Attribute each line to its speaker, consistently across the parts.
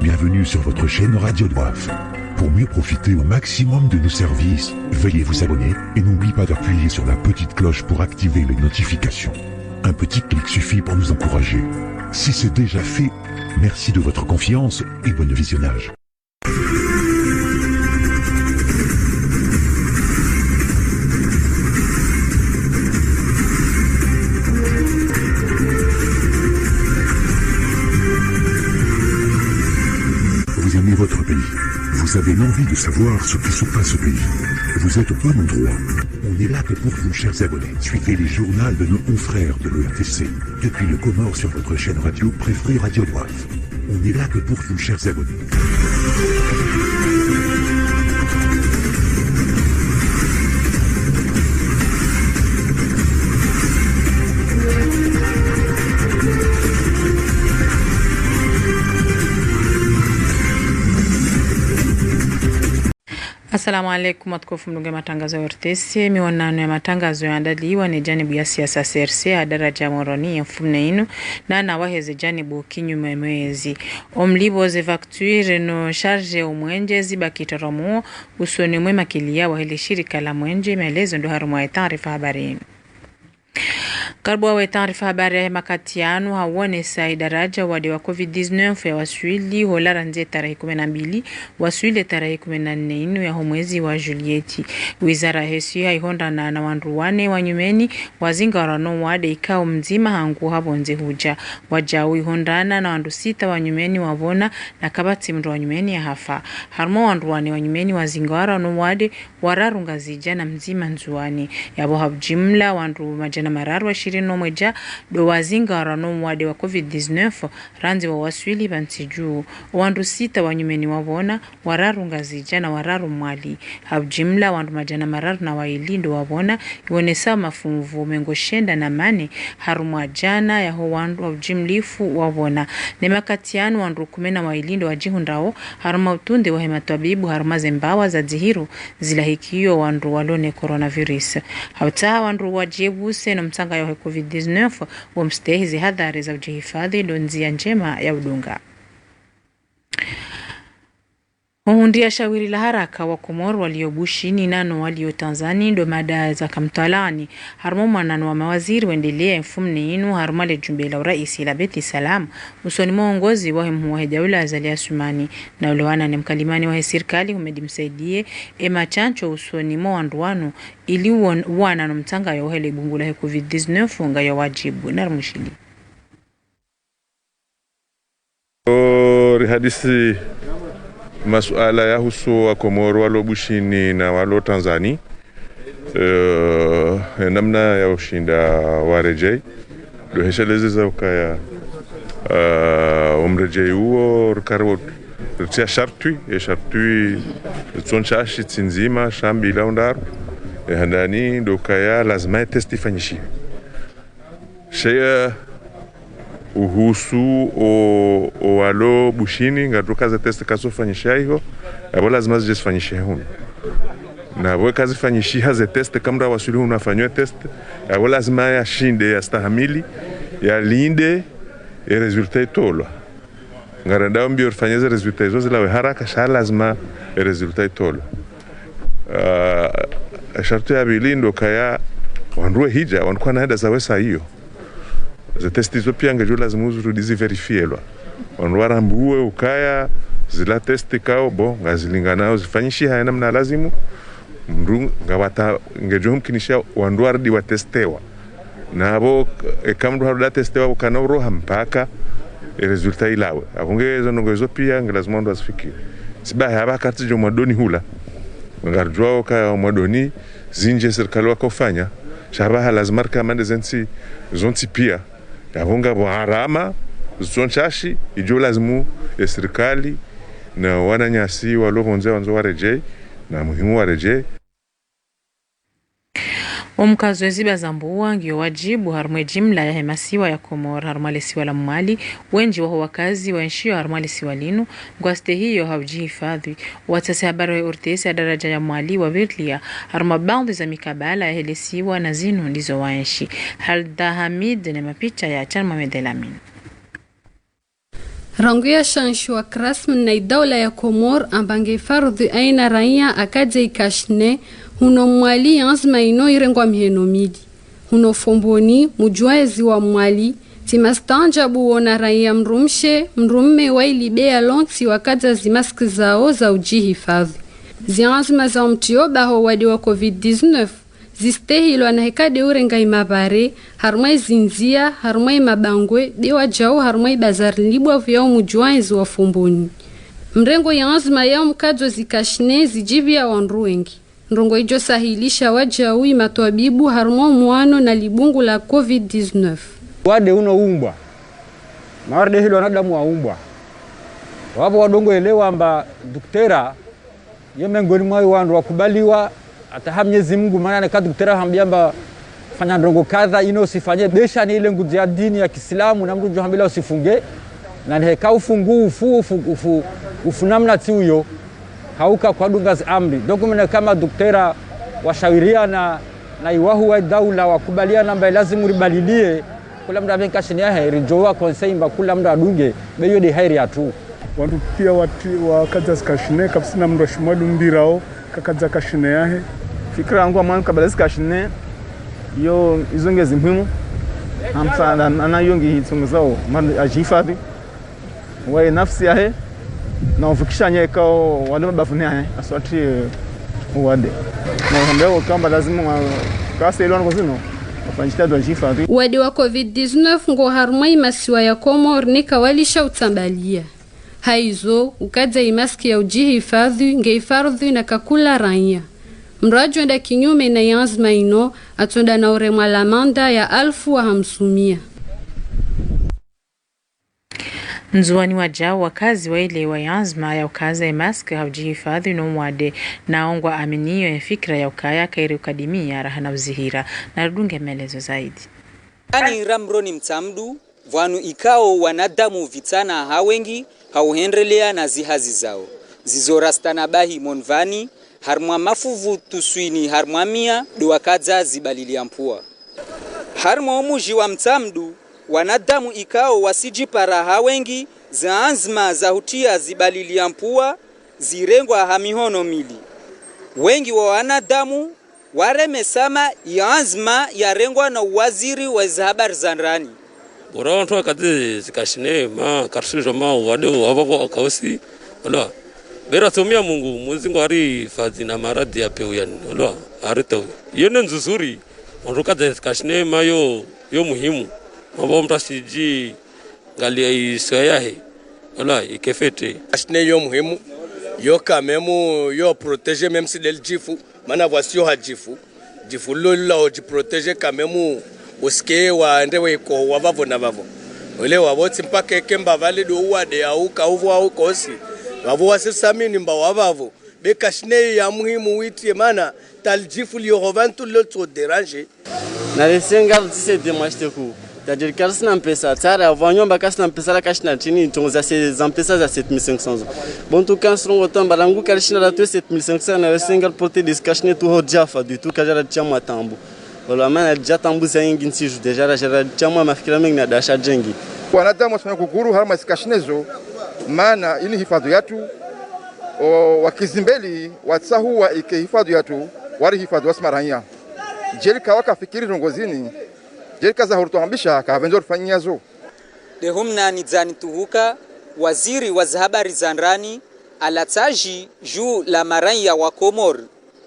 Speaker 1: Bienvenue sur votre chaîne Radio Douaf. Pour mieux profiter au maximum de nos services, veuillez vous abonner et n'oubliez pas d'appuyer sur la petite cloche pour activer les notifications. Un petit clic suffit pour nous encourager. Si c'est déjà fait, merci de votre confiance et bon visionnage. Vous aimez votre pays. Vous avez l'envie de savoir ce qui se passe au pays. Vous êtes au bon endroit. On est là que pour vous, chers abonnés. Suivez les journaux de nos confrères de l'ERTC. Depuis le Comore sur votre chaîne radio préférée Radio Douaf. On est là que pour vous, chers abonnés.
Speaker 2: Assalamu alaikum watukufu mnunge matangazo ya RTC. Miwanano ya matangazo yaandaliwa ni janibu ya siasa CRC adaraja moroni ya mfumne inu na nawaheze janibu kinyume mwezi. Omlibo ze facture no charge umwenje zibakitoromuo usoni mwema kilia wa hili shirika la mwenje maelezo ndo harumu ya taarifa habari. Karbu wa taarifa habari ya makatiano hawone sai daraja wade wa COVID-19 ya waswili holara nze tarehe 12 waswili tarehe 14 ya mwezi wa Julieti. Wizara hesi haihonda na wanduwane wanyumeni wazinga warano wade ikao mzima hangu habonze huja wajawi hondana na wandu 6 wanyumeni wabona na kabati mdu wanyumeni ya hafa harmo wanduwane wanyumeni wazinga warano wade wararunga zija na mzima nzuani yabo habjimla wandu majana mararu wa no mweja do wazinga warano wade wa COVID-19 ranzi wa waswili bantiju wandu 6 wanyumeni wabona wararunga zija na wararu mwali habjimla wandu majana mararu na wailindo wabona yonesa mafumvu mengoshenda na mane harumwa jana ya ho wandu habjimlifu wabona ne makatiano wandu 10 wailindo wajihundao haruma utunde wa hematabibu haruma zembawa za zihiru zilahikio wandu walone coronavirus hauta wandu wajebuse no mtanga ya COVID-19 wamstehizi hadhari za ujihifadhi ndo nzia njema ya udunga. Hundia shawiri la haraka wa Komoro waliobushini nano walio Tanzania ndo mada za kamtalani harumoma nano wa mawaziri wendelea mfumni inu harumale jumbe la uraisi la Beti Salam usoni mwongozi wa muwahedaula azali asumani na ulewana ni mkalimani wa serikali umedimsaidie ema chancho usoni mwanduwanu ili wana no mtanga ya uhele bungula COVID-19 nga ya wajibu narmushili.
Speaker 3: Hadisi masuala ya husu wa Komoro walobushini na walo Tanzania namna ya ushinda warejei do hesheleze za ukaya umrejei huo rukaro tia shartui tsonchashi tsinzima shambi la undaru handani do kaya lazima testi fanyishi shaya uhusu o walo bushini ngatoka za test kaso fanyisha hiyo abo lazima zifanyishe huno na abo kazi fanyishi haze test kamra wasuli unafanywa test abo lazima ya shinde ya stahamili ya linde e resultat tolo ngaranda mbio fanyeze resultat zo zila haraka sha lazima e resultat tolo shartu ya bilindo kaya wanruwe hija wankuwa naenda za wesa hiyo za testi zo pia ngajo lazima uzurudizi verifielwa wanwara mbuwe ukaya zila testi kao bo ngazilingana zifanyishi haya namna lazimu mru ngawata ngajo mkinisha wanduara di watestewa nabo kamdu haruda testewa ukanoro hampaka resulta ilawe akungezo nongezo pia nglazima ndo asifiki sibaha haba kati jo madoni hula ngarjwa ka madoni zinje serikali wakofanya shabaha lazima kama ndezenti zonti pia yavunga harama zonchashi ijo lazimu ya serikali na wananyasi walovonze wanzo warejei na muhimu warejei.
Speaker 2: Omkazo ziba zambuwa ngio wajibu harumwe jimla ya hemasiwa ya Komoro harumale siwa la mwali wenji waho wakazi wa nshio harumale siwa linu ngwaste hiyo haujihifadhi watase habari wa urtesi ya daraja ya mwali wa virlia haruma baundi za mikabala ya hele siwa na zinu ndizo wa nshi Halda Hamid na mapicha ya Chan Mohamed Elamin.
Speaker 4: Rangu ya shanshwa krasm na idawla ya Komor ambange farudhi aina raia akaje ikashne huno mwali yanzma ino irengwa mheno midi. Huno fomboni mujuaezi wa mwali timastanja buona raia mrumme wailibea lonti wakaza zimaski zao za ujihifadhi. Zianzma za mtioba ho wadi wa COVID-19 zistehilwa na hekade urenga imabare harmai zinzia harmai mabangwe dewa jao harmai bazari libwa vyao mujuaezi wa fomboni. Mrengo yanzma yao mkadzo zikashne zijivia wanru wengi. Ndongo ijo sahilisha wajawi matwabibu harmo muano na libungu la COVID-19.
Speaker 5: Wade uno umbwa. Mawarde hilo wanadamu wa umbwa. Wapo wadongo elewa amba duktera yemengoni mwayo wandu wakubaliwa ata Mwenyezi Mungu maana ka duktera hambiamba fanya ndongo kadha ino usifanye besha ni ile nguzo ya dini ya Kiislamu na mtu hambila usifunge na heka ufungu ufu namna tiuyo hauka kwa dungazi amri. Dokumena kama duktera washawiria na iwahu wa daula wakubalia namba lazimu ribalilie kula mda benka shinia heri jowa konsei mba kula mda adunge beyo de heri atu.
Speaker 6: Wantu pia wakaza skashine kapsina mdo shimadu mbirao kakaza kashine yahe.
Speaker 7: Fikira yangu wa mwanu kabala skashine yo izongezi muhimu hamsa na yongi hitunguzao ajihifadhi wae nafsi yahe na ufikisha nyekao wale mabafuni yahe aswati uwade na hambeo kamba lazima kasa ilo wankozino
Speaker 4: wadi wa COVID-19 ngo harumai masiwa ya Komor nika walisha utambalia. Haizo ukaza imaski ya ujihifadhi ngehifadhi na kakula raia. Mraju enda kinyume na yanzma ino atonda na uremwa lamanda ya 1,500.
Speaker 2: Nzuani wajao wakazi wa ile wa yanzma ya ukaza imaski haujihifadhi no mwade na ongwa aminio ya fikra ya ukaya kairi ukadimia rahana uzihira na rudunge melezo zaidi.
Speaker 8: Ani ramroni mtamdu vwanu ikao wanadamu vitana hawengi hauhendelea na zihazi zao zizorastana bahi monvani harmwa mafuvu tuswini harmwa mia duwakaza zibalilia mpua harmwa umuji wa mtamdu wanadamu ikao wasijipara hawengi zaanzma za hutia zibalilia mpua zirengwa hamihono mili wengi wa wanadamu waremesama yaanzma yarengwa na waziri wa habari za ndani
Speaker 9: bora watu wakati zikashine ma karshijo ma wado wabako kausi wala bera tumia Mungu muzingo ari fazi na maradi ya peu yani wala arito yene nzuri watu zikashine ma yo muhimu mabo mtasiji ngalia isoya he wala ikefete kashine yo muhimu yo kamemu yo protéger même si del jifu mana voici yo hajifu jifu lola o protéger kamemu uske waendewe ko wabavo na bavo ole waboti mpaka kemba vale do wade au kauvu au kosi bavo wasisamini mba wabavo bekashne ya muhimu witie mana taljifu li rovantu l'autre déranger
Speaker 10: na lesenga tise demashte ku c'est-à-dire que si on peut ça tara avanyo bakasi na pesa la kashina chini tunza ces empesa za 7500 bon tout quand seront autant balangu kashina la 7500 na lesenga porter des kashne tu hojafa du tout kajara chama tambu wala maana jatambu za nyingi nsiju deja la jara chama mafikira mengi na dasha jengi
Speaker 11: wanadamu wasema kukuru harma sikashnezo maana ini hifadhi yatu wakizimbeli watsahu wa ikihifadhi yatu wari hifadhi wasmaranya jelika wakafikiri rongozini jelika za hurtuambisha kavenzo rufanyazo
Speaker 8: de humna nizani tuhuka waziri wa habari za ndani alataji juu la maranya wa Komor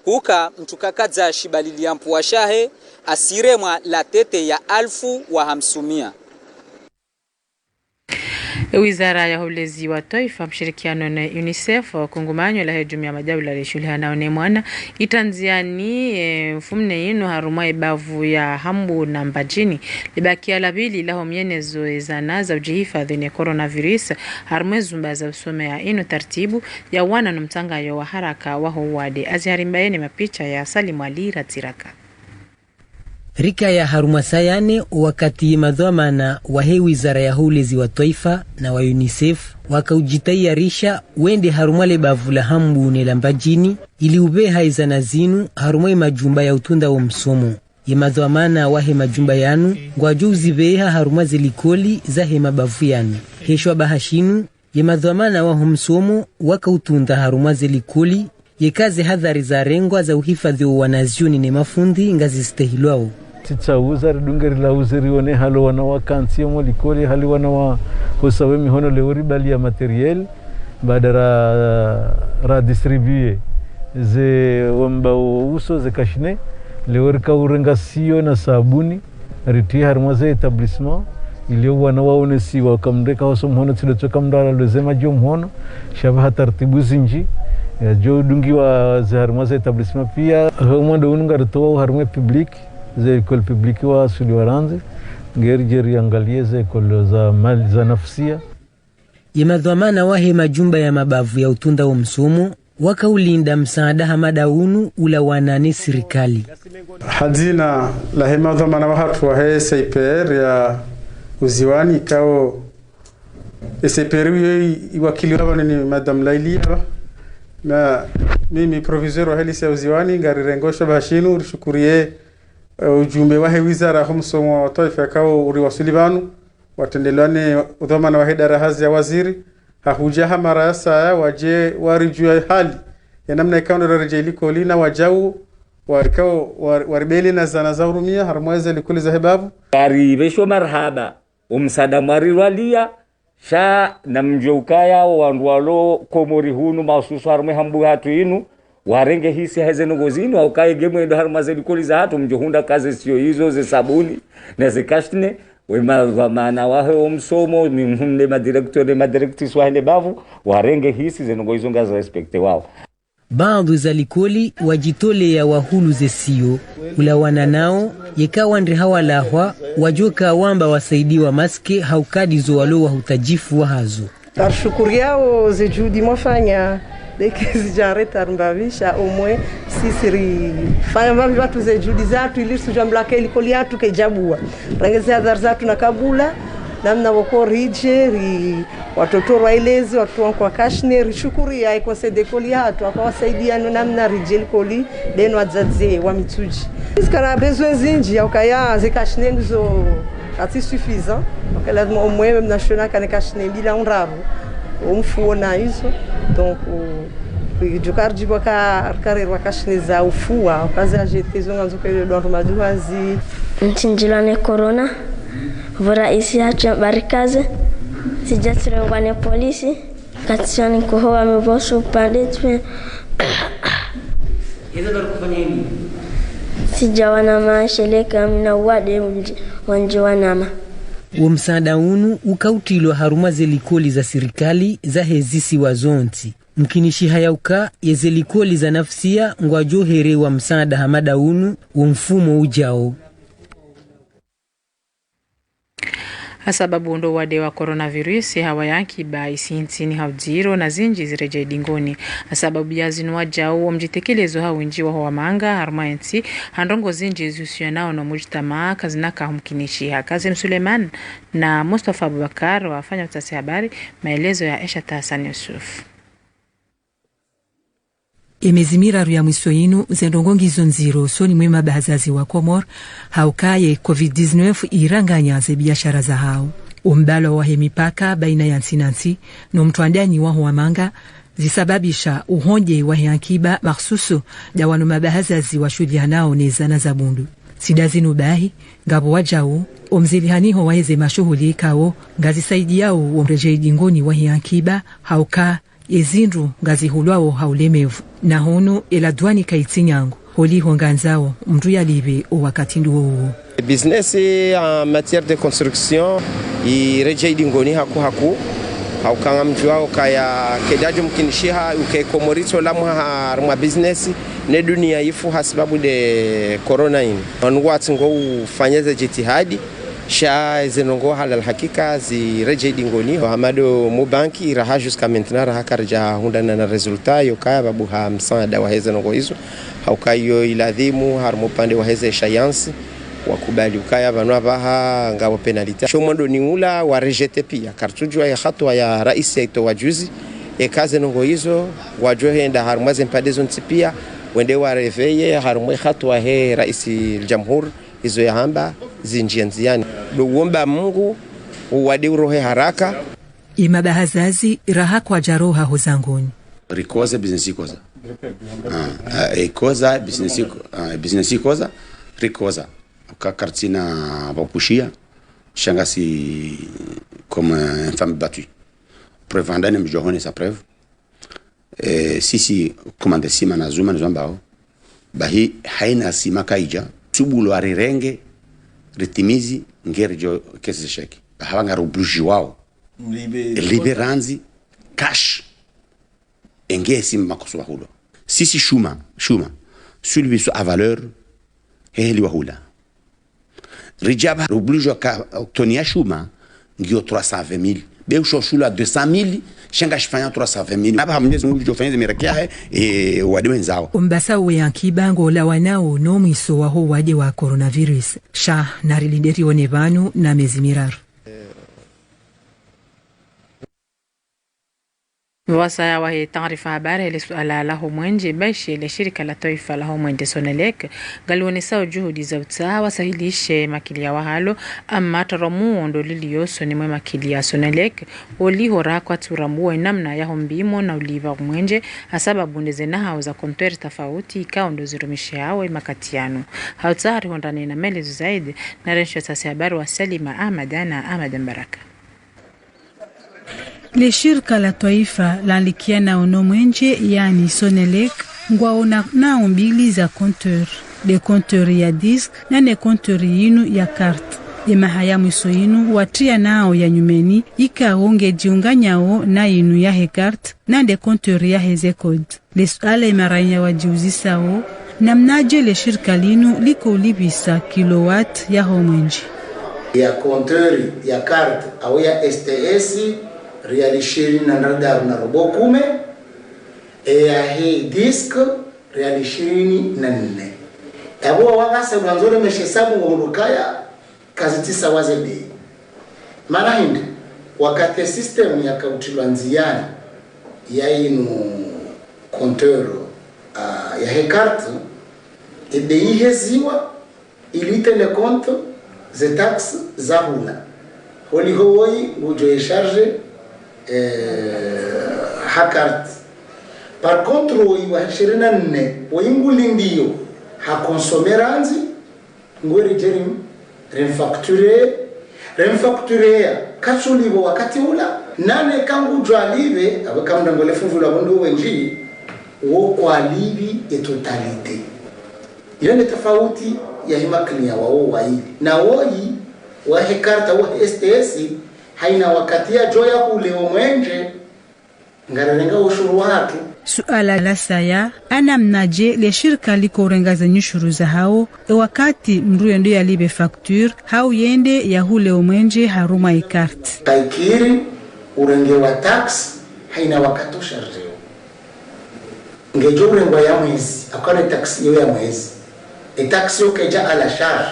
Speaker 8: huka mtukakaza shibalilia mpua shahe asiremwa la tete ya 1,500.
Speaker 2: Wizara ya ulezi wa taifa mshirikiano na UNICEF kungumanyo la hejumi ya majabula le shule hanaone mwana itanziani mfumne ino haruma ibavu ya hambu na mbajini libakia labili laho myenezo ezana za ujihifadhi ne coronavirus haruma zumba za usomea ino tartibu ya wana numtangayo wa haraka waho wade aziharimbayene mapicha ya Salimu Ali Ratiraka.
Speaker 12: Rika ya harumasayane wakati madhamana wa wizara ya ulezi wa taifa na wa UNICEF wakaujitayarisha wende harumale bavula hambu ne lambajini ili ubeha izana zinu harumai majumba ya utunda wa msomo yemadhamana wahe majumba yanu ngwajuzi beha haruma zilikoli za hema bavu yanu heshwa bahashinu yemadhamana wa humsomo wakautunda harumwa zelikoli yekaze hadhari za rengwa za uhifadhi wa wanazioni ne mafundi ngazi stehilwao
Speaker 13: titsauza ridungeri la uzirione halo wana wakansi mo likoli hali wana wa hosawe mihono leori bali ya materiel badara ra distribuer ze wamba uso ze kashne leori ka urenga sio na sabuni riti harumwa ze etablissement ilio wana waonesi wakamreka hoso mhono tiletoka mdala lezema jo mhono shabaha taratibu zinji ya jo dungi wa za harumwa ze etablissement pia mwando ununga ritoa harumwa public za ekole publiki wa Sudi Waranze ngeri jeri angalie za ekole za mali za nafsia
Speaker 12: yemadhamana wahe majumba ya mabavu ya utunda wa msomo wakaulinda msaada hamada unu ula wanane serikali
Speaker 14: hazina la hemadhamana wa hatu wa he SPR ya uziwani kao SPR wakili wa ni Madam Laili na mimi proviseur wa helisi ya uziwani ngari rengosho bashinu rishukurie ujumbe wahe wizara humsomo wa taifa kao uriwasuli banu watendelane udhamana wahe darahazi ya waziri hahujaha marasa waje warijua hali ya namna ikawa ndarajia iliko lina wajau wakao waribeli na zana za urumia harumweze likuli za hebabu
Speaker 15: karibesho marhaba umsada mariwalia sha na mjoukaya wandualo komori hunu maususu harumwe hambu hatu inu warenge hisi hezeno gozino au kae gemu ndo harumazeli kuli za hatu mjohunda kazi sio hizo ze sabuni na ze kashne wema maana wahe omsomo mihunde madirektis wahele bavu warenge hisi zeno gozonga za respekte wao
Speaker 12: baadhi za likoli wajitole ya wahulu ze sio ulawana nao yekawa ndri hawalahwa wajoka wamba wasaidiwa maske haukadi zo walowa hutajifu wa hazo
Speaker 16: tarshukuriao ze judi mwafanya deke zijareta rumbavisha omwe sisiri fanya mambo watu ze judi zatu ili sujamblake ilikoli yatu kejabua rangeze adhar zatu na kabula namna wako rije watoto waelezi watu wangu wa kashne rishukuria iko sedekoli hatu akawasaidia namna rije ilikoli deno adzadze wa mitsuji iskara besoin zinji akaya ze kashne nzo ati suffisant akala omwe national kana kashne bila unrabu umfuona hizo donc jucar de boca carreira kashniza ufua kazi ajete zonga zokele ndo maduazi
Speaker 17: ntinjilane corona vora isi acha barikaze sijatsirengwane polisi katsani kohoa meboso pandetwe
Speaker 12: hizo ndo kufanya nini
Speaker 17: sijawana masheleka mina wade wanje wanama
Speaker 12: msaada unu ukautilwa haruma zelikoli za serikali za hezisi wa zonti mkinishi hayauka yezelikoli za nafsia ngwajohere wa msaada hamada unu mfumo ujao
Speaker 2: sababu ndo wade wa coronavirus hawa yaki ba isintini haujiro na zinji zireje dingoni sababu ya zinwa jao mjitekelezo hawinji wa manga harmaensi handongo zinji zusiyo nao na mujtama kazinaka humkinishi Kazim Suleiman na Mustafa Abubakar wafanya utasi habari maelezo ya Aisha Hassan Yusuf
Speaker 18: emezimira ya mwiso yinu zendongongi zonziro soni mwema bahazazi wa Komor haukaye COVID-19 iranganya ze biashara za hao umbalo wa hemipaka baina ya nsinansi no mtuandani wa manga zisababisha uhonje wa hankiba maksusu ya wanu mabahazazi wa shudia nao nezana za bundu sidazinu bahi ngabo wajao omzilihaniho waheze mashuhuli kao ngazisaidi yao omreje dingoni wa hankiba hauka yezindu ngazi hulwao haulemevu na hono eladwani kaitsinyango holi honganzao mtu yalibe o wakati nduo
Speaker 19: business en matière de construction ireje dingoni haku haukanga mtu wao kaya kedaje mkinishiha ukekomorito lamwa harma business ne dunia ifu sababu de corona ini wanwati ngo ufanyeze jitihadi sha zenongo halal hakika zireje dingoni Hamado Mubanki raha jusqu'à maintenant raha karja hundana na resultat yokaya babu ha msaada wa zenongo hizo haukayo iladhimu harmo pande wa heze shayansi wakubali ukaya banwa baha ngabo penalite shomondo ni ula wa rejete pia kartujwa ya hatua ya rais yaito wajuzi kazi nongo hizo wajohenda harmo zempadezo ntipia wende wa reveye harmo hatua he rais jamhuri hizo ya hamba zinjianziani. Duomba Mungu uwade urohe haraka.
Speaker 18: imabahazazi raha kwa jaroha hozangoni
Speaker 20: rikoza business koza koza business koza rikoza kakartina bapushia shangasi comme une femme battue preuve andane mjohone sa preuve sisi komande sima na zuma nzambao bahi haina sima kaija tubulo arirenge ritimizi ngerjo kesi sheki bahanga rubluji wao liberanzi cash engesi makoso hulo sisi shuma celui soit à valeur heli wahula rijaba rubluji ka tonia shuma ngio 320,000 beu shoshula 200,000 shanga shifanya 320,000 naba Mwenyezi Mungu jofanya mirakia wade wenzao
Speaker 18: umbasa we yankibango la wanao no mwiso waho wade wa coronavirus sha narilinderi onevanu na mezimiraru
Speaker 2: Wasaya wahi taarifa habari ile suala la homwenje bashi ile shirika la taifa la homwenje Sonelec galionesa juhudi za utawa sahilishe makilia wahalo ama taramu ondo lilioso ni mwe makilia Sonelec olihora kwa turamu namna ya hombimo na uliva homwenje asababu ndezena hauza kontori tofauti ikaondo zirumishe hawe makatiano hautari hondane na melezo zaidi na rensho tasi habari wa Salima Ahmad Mbaraka.
Speaker 21: Le shirika la taifa la likiana onomwenje yani Sonelec ngwaona nao mbili za compteur de compteur ya disk na ne compteur yinu ya carte de mahaya mwiso yinu watia nao ya nyumeni ikaonge jiunganyao na yinu ya he carte na de compteur ya heze code le suala imaranya wajiuzisao na mnaje le shirika linu liko ulibisa kilowatt ya homwenje
Speaker 22: ya compteur ya carte au ya STS real 20 ya hii disk real 24 abo wagase ulanzore meshesabu ngurukaya kazi tisa wazebe mara hindi wakati system ya kautilwa nziani ya inu compteur ya he carte ebe iheziwa ilite le compte ze tax za hula holi hoi ujo e charge hakart par contre wa 24 woinguli ndio ha consomeranzi ngori jerim remfacturer kachulibo wakati ula nane kangu jwalive abakamda ngole funvula bondo wenji wo kwalibi et totalité ile ni tofauti ya himaklia wao wai na woi wa hekarta wa STS haina wakati ya joya kule omwenje ngararenga ushuru watu
Speaker 21: suala la saya ana mnaje le shirika liko rengaza nyushuru za hao wakati mruyo ndio yalibe facture hao yende ya hule omwenje haruma ikarte
Speaker 22: taikiri urenge wa tax haina wakati usharjeo ngejo urengo ya mwezi akone tax yo ya mwezi tax yo keja ala charge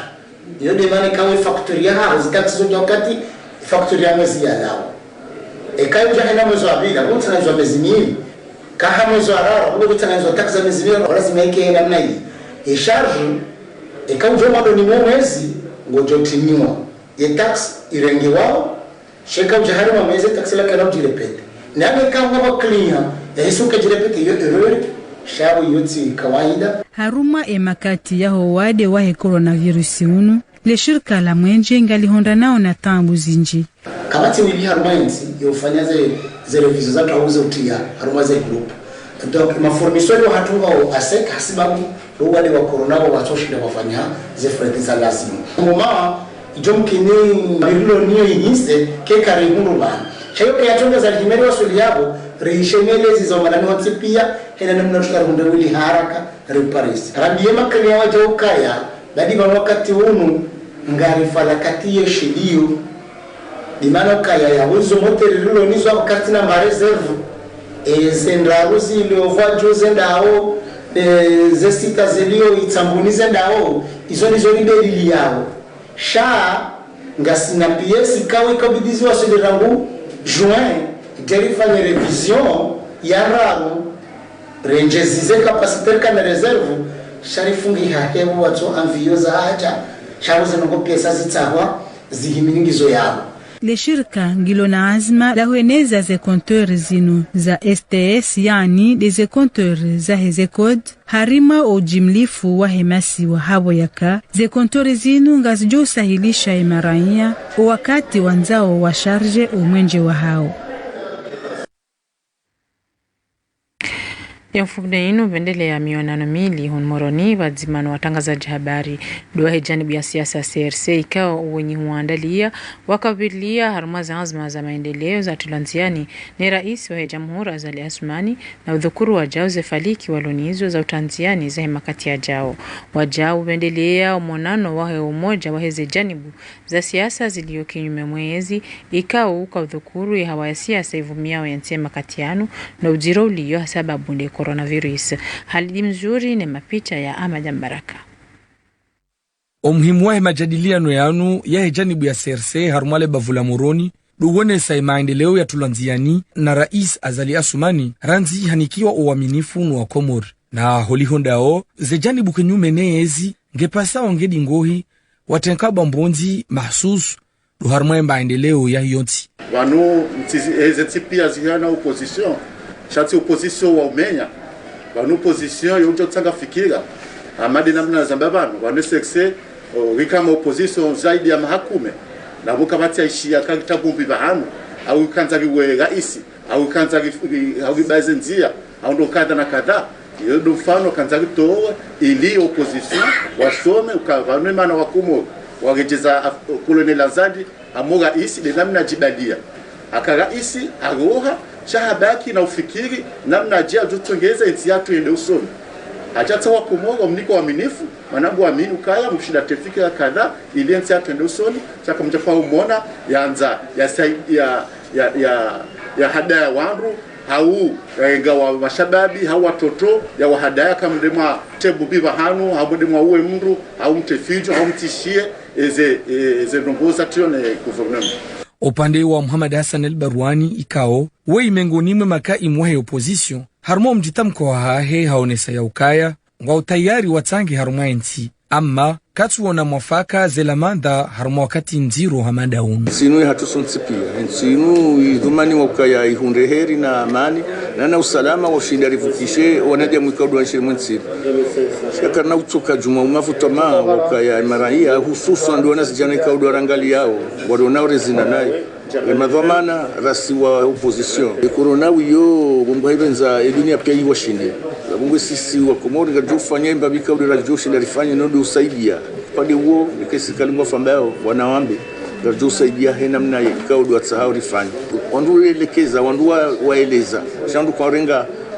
Speaker 22: yo demane kawe facture ya hao tax zo wakati facture ya mwezi ya lao kayo jahina mwezi wa bila mutana zo mwezi mili kaha mwezi wa rara mutana zo tax za mwezi mili lazima yake namna hii charge kayo jo mado ni mwezi ngojo timiwa ye tax irenge wao sheka jahari wa mwezi tax la kana jirepete nani kama kwa clean ya isuka jirepete yo error shabu yoti kawaida
Speaker 21: haruma emakati yaho wade wa coronavirus unu le shirika la mwenje ngalihonda nao na tambu zinji
Speaker 22: kamati ni harmanzi yofanya ze revision za tauze utia haruma ze group donc maformation yo hatuho asek hasibabu wale wa corona wa watoshinde wafanya ze freti za lazima mama jomkini birilo niyo inise ke kare huruba chayo ya tonga za himeri wasuli yabo reishenele zizo manani watipia hena namna tukarunde wili haraka reparis rabiye makali ya wajo kaya badi wakati unu ngari falakati ye shidio dimano kaya ya uzo moteri rilo nizo wakati na mareserve zendaruzi ilio vajo zendao zesita zelio itambunize ndao izo nizo libeli yao sha ngasina piesi kawe kabidizi wa sedirangu juin derifanye revision ya rago renjezize kapasiter kana reserve sharifungi hahebu wato anvio za haja shabuze ngo pesa zitahwa zihiminingizo yabo
Speaker 21: Le shirika ngilo na azma la hueneza ze konteur zinu za STS, yani deze konteur za heze code harima o jimlifu wa hemasi wa habo yaka ze konteur zinu ngazijo sahilisha imaraia o wakati wanzao wa sharje umwenje wa hao.
Speaker 2: Mfumne inu vendele ya mionano mili Moroni wadzimano watangazaji habari doa hejanibu ya siasa CRC ikawa uwenye huandalia wakabilia haruma za azma za maendeleo za tulanziani ni rais wa jamhuri Azali Assoumani na udhukuru wa jao zefaliki walonizo za utanziani za himakati ya jao wajao vendelea umonano wahe umoja waheze janibu za siasa zilio kinyume mwezi ikawa uka udhukuru ya hawa ya siasa ivumiao ya ntie makatianu na ujiro uliyo sababu nde coronavirus. Hali mzuri ni mapicha ya Ahmad Mbaraka.
Speaker 1: Umuhimu wa majadiliano yanu ya janibu ya CRC harumale bavula Moroni duwone sa maendeleo ya tulanziani na rais Azali Assoumani ranzi hanikiwa uaminifu wa Komor na holihondao ze janibu kinyume neezi ngepasa ongedi ngohi watenkaba mbonzi mahsus du harumale maendeleo ya yonti
Speaker 3: wanu pia zihana opposition shati opposition wa umenya wanu opposition yojo tsanga fikira amadi namna zambabano wanu sexe rikama opposition zaidi ya mahakume na buka bati aishia kakitabumbi bahanu au kanza liwe raisi au kanza libazendia au ndo kadha na kadha ndo mfano kanza litoa ili opposition wasome ukavane mana wakumo wagejeza Colonel Azadi amoga isi de namna jibadia akara isi aroha shahabaki na ufikiri namna jia jutongeza inti yatu ende usoni ajata wakumoga mniko waaminifu manangu amini ukaya mshida tefika kadha ili inti yatu ende usoni chaka mchafa umona yanza ya hadaya wandu hau nga wa mashababi hau watoto ya wahadaya kama mdema tebu biva hanu hau mdema uwe mndu hau mtefijo hau mtishie eze nomboza tione gouvernement.
Speaker 1: Upande wa Muhammad Hassan al-Barwani ikao wei mengonimwe makaimu wa opposition harumo mjitamko wa hahe haonesa ya ukaya wa utayari watangi haruma enti ama katuona mwafaka zelamanda haruma wakati nziro hamada unu
Speaker 23: sinu hatusonsipia sinu idhumani wa ukaya ihundeheri na amani na usalama wa shinda rivukishe wanadia mwikaudu wa nshiri mwensiri shakarna utoka juma umafutama wa ukaya imaraia hususu nduwana zijana ikaudu wa rangali yao wadonao rezina nae madhamana rasi wa opposition corona wiyo mungu haibenza dunia pia hiwa shinde mungu sisi wa Komori ngajufanya mbabika ule rajoshi nalifanya ndio usaidia pale huo nikesi kalingwa fambao wanawambe ngajua usaidia hena mna ikao wa tsahau rifanya wandu elekeza wandu waeleza shandu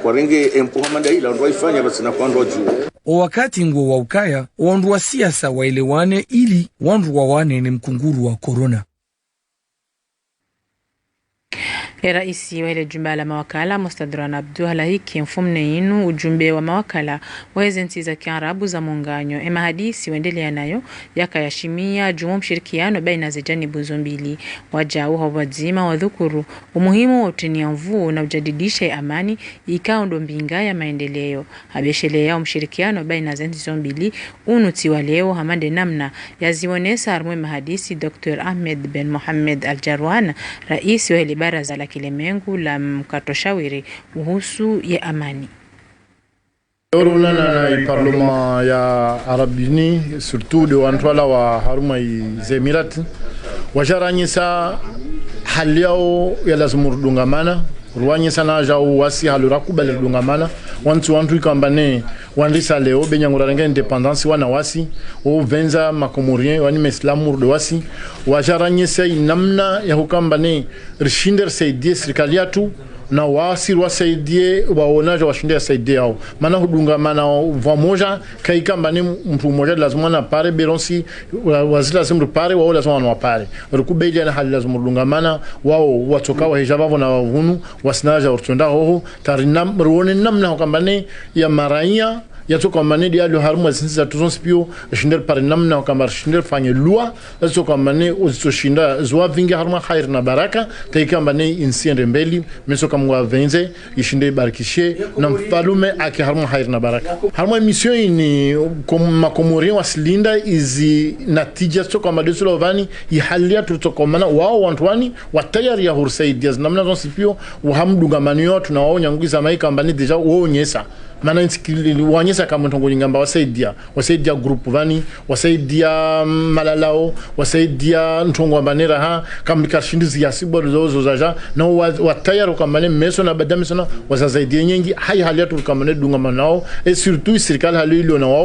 Speaker 23: kwa renge empohamanda ila wandu waifanya basi na kwa juu
Speaker 1: wakati nguo wa ukaya wandu wa siasa waelewane ili wandu wawane ni mkunguru wa corona.
Speaker 2: Raisi wa ile jumba la mawakala Mustadran Abdullahi mfumne inu ujumbe wa mawakala wa nchi za Kiarabu za muunganyo ema hadisi waendelea nayo yakayashimia jumu mshirikiano baina za janibu mbili wajao hawazima wadhukuru umuhimu wa utinia mvuu na ujadidishe amani ikao ndo mbinga ya maendeleo abeshelea mshirikiano baina za nchi mbili unutiwa leo hamande namna yazionesa harmwe mahadisi Dr. Ahmed Ben Mohamed Al-Jarwan rais wa ile baraza la kilemengu la mkatoshawiri uhusu ya amani.
Speaker 6: Oruna na parlement ya Arabuni surtout de wantwala wa haruma Emirat wajaranyisa hali yao ya lazima dungamana ruwanyisa na jao wasi halura kubali dungamana wantu ikambane wandisa leo benyangura renga independence wana wasi o venza makomorien wani meslamu de wasi wajaranyisa namna ya hukambane rishinder saidie serikaliatu na wasi wasaidie waonaje washinde saidie hao maana hudungamana vamoja kaikambane mtu mmoja lazima na pare beronsi wazila lazima pare wao lazima na pare rukubeli na hali lazima dungamana wao watokawa hejaba na wavunu wasinaja urtunda ho tarinam ruone namna hukambane ya maraia yatoka manedi yalo haruma zinza tuzonspio shinder par namna kama shinder fanye lua yatoka mane uzoshinda zwa vingi haruma khair na baraka taika mane insiende mbeli meso kama venze ishinde barikishe na mfalume ake haruma khair na baraka haruma mission ni makomori wasilinda izi natija toka madeslovani ihalia tutoka mana wao wantwani watayari ya hursaidia namna zonspio uhamdunga manio tunawaonya nguiza maika mbani deja uonyesa mana insikili wanyesa kama ntongo ngamba wasaidia group vani wasaidia malalao wasaidia ntongo banera ha kama kashindizi ya sibo zozo zaja na watayari kama ne meso na badame sana wasaidia nyingi hai hali yetu kama ne dunga manao et surtout serikali hali ile na wao.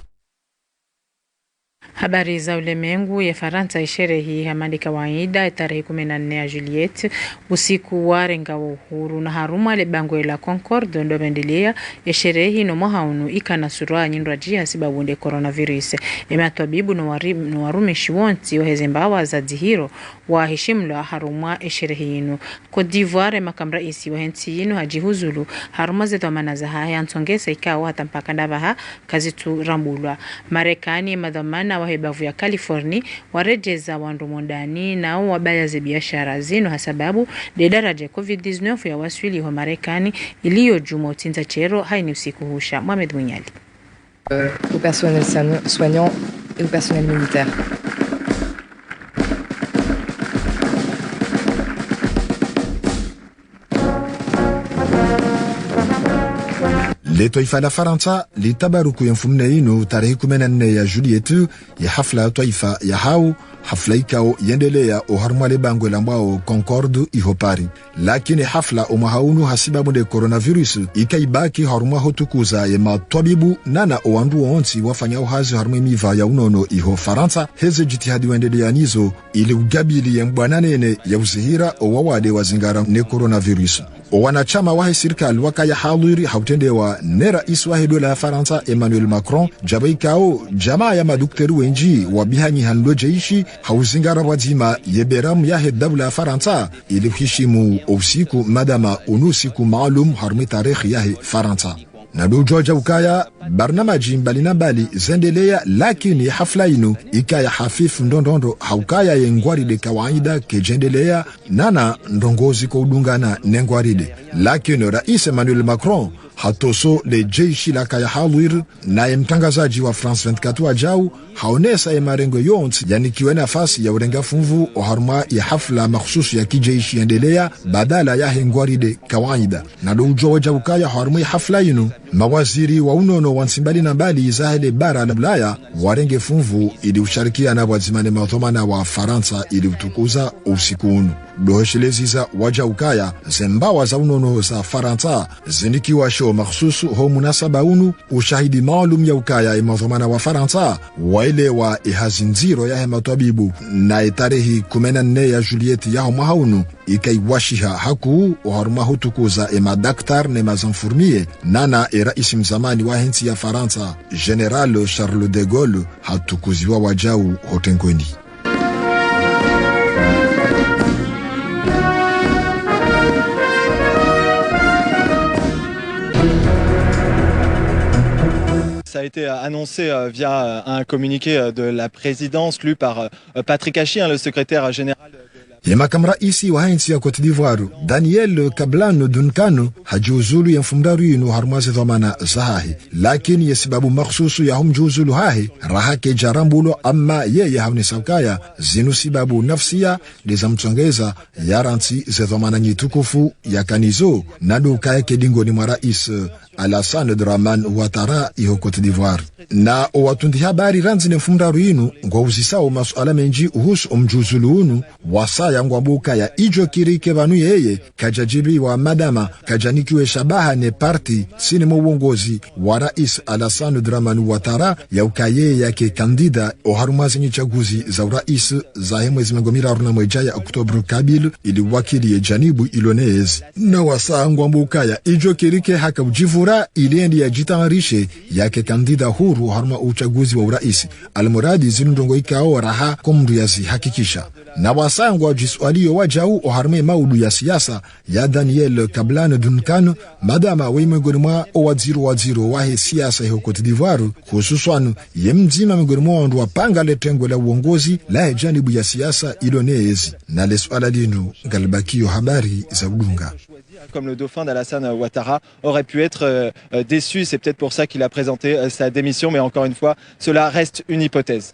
Speaker 2: Habari za ulimwengu ya Faransa isherehi hamadi kawaida tarehe 14 ya Juliet usiku wa renga wa uhuru na haruma le bango la Concorde ndo bendelea isherehi no mahaunu ikana surwa nyindwa jia sibabunde coronavirus ematabibu no warumishi wonti ohezembawa za dihiro wa heshimla haruma isherehi ino Cote d'Ivoire makamra isi wa henti ino hajihuzulu haruma zetu manaza haya nsongesa ikawa hata mpaka ndabaha kazitu rambulwa Marekani madhamana wahebavu ya California warejeza wandu mondani na wabaya za biashara zino hasababu de daraja COVID-19 ya waswili wa Marekani iliyo juma utinza chero haini usiku husha. Mohamed Mwinyali.
Speaker 4: Au personnel soignant et au personnel militaire.
Speaker 5: Le taifa la Faransa litabaruku ya mfumne ino tarehe 14 ya Julietu ya hafla taifa ya hau hafla ikao yendelea oharumale bango la mbao Concorde ihopari lakini hafla umahaunu hasibabu de coronavirus ikaibaki haruma hotukuza ya matwabibu nana owandu onti wafanya uhazi haruma miva ya unono iho Faransa heze jitihadi wendelea nizo ili ugabili ya mbwananene ya uzihira owawade wazingara ne coronavirus. Wanachama wa serikali wakaya haliri hautendewa ne rais wa dola ya Faransa Emmanuel Macron jabaikao jamaa ya madukteri wenji wabihanyi hanlo jeishi hauzingara wazima yeberam ya dola ya Faransa ili heshimu usiku madama unusiku maalum harmi tarikhi ya Faransa. Na dojoja ukaya barnamaji mbalina mbali zendelea lakini hafla inu ikaya hafifu ndondondo haukaya yengwaride kawaida kejendelea nana ndongozi kwa udungana nengwaride lakini rais Emmanuel Macron hatoso le jeshi la kaya halwir na mtangazaji wa France 24 wajau haonesa ya marengo yonti yani kiwe nafasi ya urenga funvu oharma ya hafla makhususu ya kijeshi endelea badala ya hengwaride kawaida na dojo wajabukaya harma ya hafla inu mawaziri wa unono wansimbali na mbali zahele bara la Ulaya warenge funvu ili usharikia na wazimane mathomana wa Faransa ili utukuza usiku unu doheshelezi za wajaukaya zembawa za unono za Faransa zinikiwa show makhususu ho munasaba unu ushahidi maalum ya ukaya mathomana wa Faransa waelewa ihazinziro ya hematabibu na tarehe 14 ya Juliet ya mahaunu ikaiwashiha haku oharuma hutukuza madaktar ne mazanfurmie nana rais mzamani wa hensi ya Faransa General Charles de Gaulle hatukuziwa wajau hotengoni.
Speaker 7: Ça a été annoncé via un communiqué de la présidence lu par Patrick Hachi, le secrétaire général.
Speaker 5: Yemakam raisi wa hensi ya Cote d'Ivoire Daniel Kablano Duncano hajiuzulu ya mfumdaru inu harmazi dhamana zahahi lakini yesibabu makhususu ya humjiuzulu hahi rahake jarambulo ama yeye haune saukaya zinu sibabu nafsia leza mtongeza yaranti ze dhamana nyitukufu ya kanizo nadu kaya kedingo ni mwa rais Alassane Dramane Ouattara iho Cote d'Ivoire na watundi habari ranzi ne mfumdaru inu ngwa uzisao masuala menji uhusu umjuzulu unu wasaya ngwabuka ya ijo kirike vanu yeye kajajibi wa madama kajanikiwe shabaha ne parti sinema uongozi wa rais Alassane Dramane Ouattara ya ukaye yake kandida oharumazi nyichaguzi za urais za hemwezi mengomira aruna mweja ya Oktober Kabil ili wakili ya janibu ilonez na wasaya ngwabuka ya ijo kirike haka ujivura iliendi ya jitarishe yake kandida huru harma uchaguzi wa urais almuradi zinundongo ikao raha kumdu yazi hakikisha na wasaya ngwa jiswalio wajau oharme maudu ya siasa ya Daniel Kablan Duncan madama we miongoni mwa waziri wahe siasa hiyo Cote d'Ivoire hususan ye mzima miongoni mwa wandu wapanga letengo la uongozi la janibu ya siasa ilonezi na leswala linu galbakio habari za udunga.
Speaker 7: Comme le dauphin d'Alassane Ouattara aurait pu être déçu. C'est peut-être pour ça qu'il a présenté sa démission, mais encore une fois, cela reste une hypothèse.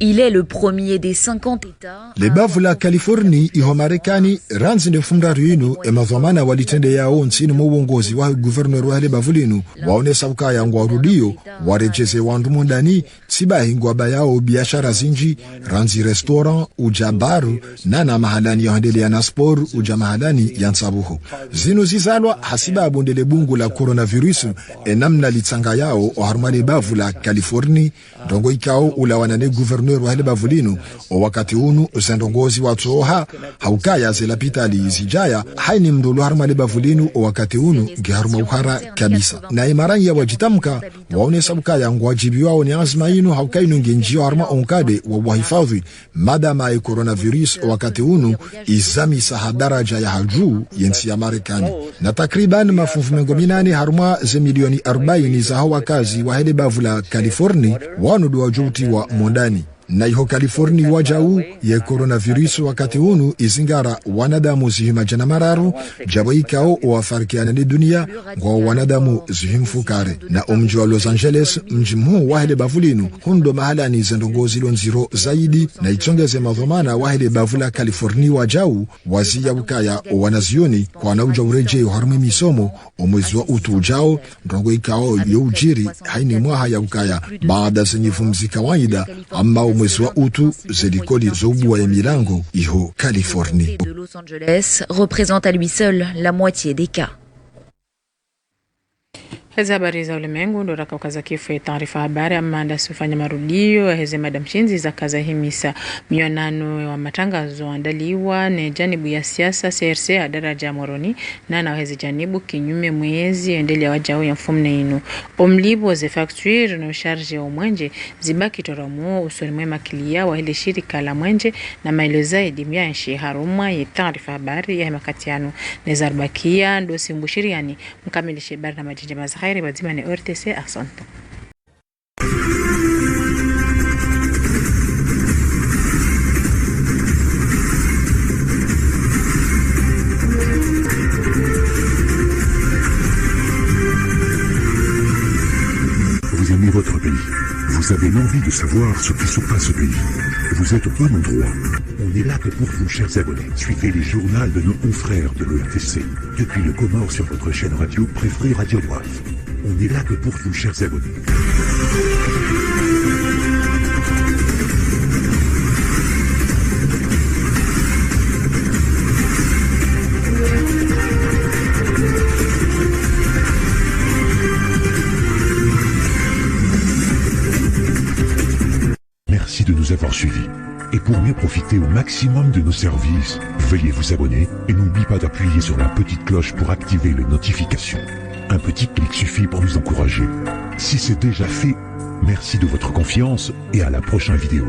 Speaker 9: Il est le premier des 50 États.
Speaker 5: Le bavu la Californie iho Marekani ranzi ne fundaru inu emazomana walitende yao nsini mwa uongozi wa guvernor wa hele bavulinu waone sauka ya ngwarudio warejeze wandu mundani sibahi ngwaba yao biashara zinji ranzi restaurant uja baru nana mahalani ya handele ya naspor uja mahalani ya nsabuho zinu zizalwa hasiba abundele bungu la coronavirus enamna litsanga yao oharumane bavu la Californie dongo ikao ulawanane guvernor wa hele bavulinu o wakati unu usendongozi wa tsoha haukaya zelapitali zijaya haini mdulu harumane bavulinu o wakati unu giharuma uhara kabisa na imarangi ya wajitamka waone sabukaya ngwajibi wao ni azma inu haukainu ngenjio haruma onkade wa wahifadhi madama ya coronavirus o wakati unu izami saha daraja ya haju yensi ya Marekani na takriban mafunfu mengo minane haruma ze milioni 40 za hawa kazi wa hele bavula California wanudu wa juti wa mondani na iho California wajau ye coronavirus wakati unu izingara wanadamu zihima jana mararu jabo ikao wafarikiana ni dunia kwa wanadamu zihimfukare na mji wa Los Angeles mji mhu wahele bavulinu hundo mahala ni zendongozi lonziro zaidi na itongeze madhomana wahele bavula California wajau wazia ukaya wanazioni kwa nauja ureje uharume misomo omwezi wa utu ujao ndongo ikao yo ujiri haini mwaha ya ukaya baada zenyifu kawaida ama mwezi wa utu zelikoli zoubwa ya milango iho Californie.
Speaker 9: De Los Angeles représente à lui seul la moitié des cas.
Speaker 2: Hizi habari za ulimwengu ndo raka kifo ya taarifa habari ama ndasifanya marudio hizi madam shinzi za kaza himisa mionano wa matangazo andaliwa ne janibu ya siasa CRC adaraja moroni na hizi janibu kinyume mwezi endelea wajao ya mfumne inu omlibo ze facture no charge ya umwenje zibaki toramuo usoni mwema kilia wa hile shirika la mwenje na maelezo zaidi mianshi haruma ya taarifa habari ya makatiano nezarbakia ndo simbushiriani mkamilishe habari na majinja mazahari Badimane RTC Accento.
Speaker 10: Vous aimez votre pays. Vous avez l'envie de savoir ce qui se passe au pays. Vous êtes au bon endroit. On est là que pour vous, chers abonnés. Suivez les journaux de nos confrères de l'ERTC. Depuis le Comore sur votre chaîne radio préférée Radio Waf. On est là que pour vous, chers abonnés. Merci de nous avoir suivis. Et pour mieux profiter au maximum de nos services, veuillez vous abonner et n'oubliez pas d'appuyer sur la petite cloche pour activer les notifications. Un petit clic suffit pour nous encourager. Si c'est déjà fait, merci de votre confiance et à la prochaine vidéo.